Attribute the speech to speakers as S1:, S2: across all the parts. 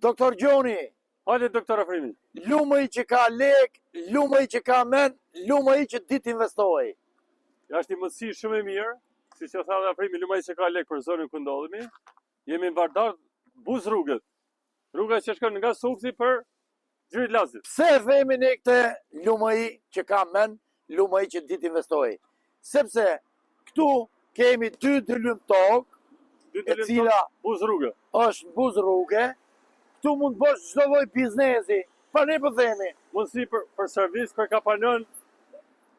S1: Doktor Gjoni,
S2: Hajde, doktor Afrimi.
S1: lumë i që ka lek, lumë i që ka men, lumë i që ditë investoj.
S2: Ja është një mundësi shumë e mirë, si që tha dhe Afrimi, lumaj që ka lek për zonën ku ndodhemi, jemi në Vardar buz rrugët. Rruga që shkon nga Suksi për Gjyrit Lazit.
S1: Pse themi ne këtë lumë i që ka men, lumë i që ditë investoj? Sepse këtu kemi 2 dylym tokë, e cila
S2: buz rrugë.
S1: është buz rrugë, këtu mund të bësh çdo lloj biznesi, pa ne po themi.
S2: Mundësi për servis, për kapanon,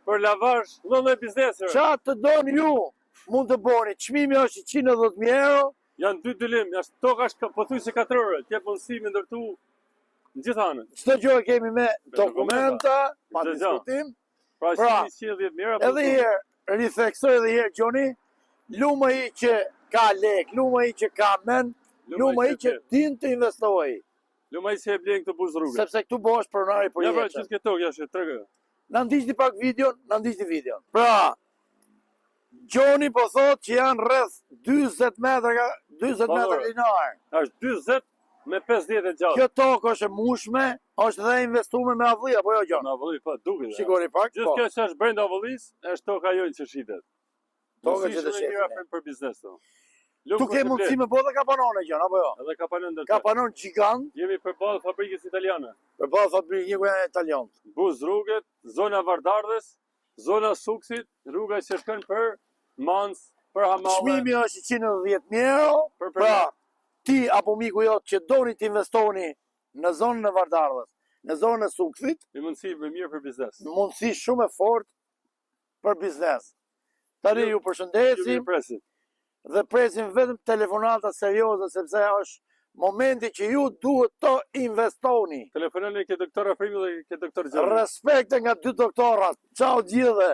S2: për lavazh, lloj bizneseve.
S1: Qa të doni ju mund të boni, çmimi është 110.000 euro,
S2: Janë 2 dylim, toka është pothuajse 4 orë, ke mundësi me ndërtu në gjithë anën.
S1: çdo gjë e kemi me dokumenta, pa diskutim.
S2: Pra,
S1: Pra,
S2: 110.000 euro.
S1: Edhe herë, ritheksoj edhe herë Gjoni, lumë i që ka lek, lumë i që ka men, lumë i që din të investoj.
S2: Lumaj që e blen këtë buz rrugë.
S1: Sepse këtu bëhesh pronari për
S2: Ja, pra,
S1: jetën.
S2: gjithë këto, ja, tregë.
S1: Na ndiqni pak videon, na ndiqni videon. Pra, Gjoni po thot që janë rreth 20 metra linar.
S2: Është 40 me 50 e gjallë.
S1: Kjo tokë është e mushme, është dhe investuar me avlli, apo jo Gjon?
S2: Në avulli, po, duket.
S1: Shikoni pak,
S2: Gjithë
S1: po.
S2: kjo që është brenda avullis, është toka jojnë që shitet.
S1: Toka që të
S2: shitet.
S1: shitet.
S2: Për biznes të.
S1: Tu ke mundësi me bota kapanone Gjon, apo jo?
S2: Edhe kapanon ndër.
S1: Kapanon gjigant,
S2: Jemi përballë fabrikës italiane.
S1: përballë fabrikës italiane.
S2: Buz rrugët, zona Vardardhës, zona Suksit, rruga që shkon për Mans, për Hamallë.
S1: Çmimi është 110.000 euro. Pra, ti apo miku jot që doni të investoni në zonën e Vardardhës, në zonën e Suksit,
S2: Një mundësi më mirë për biznes.
S1: mundësi shumë e fortë për biznes. Tani ju përshëndesim dhe presim vetëm telefonata serioze sepse është momenti që ju duhet të investoni.
S2: Telefononi ke doktor Afrimi dhe ke doktor Gjoni.
S1: Respekte nga 2 doktorat. Ciao gjithë.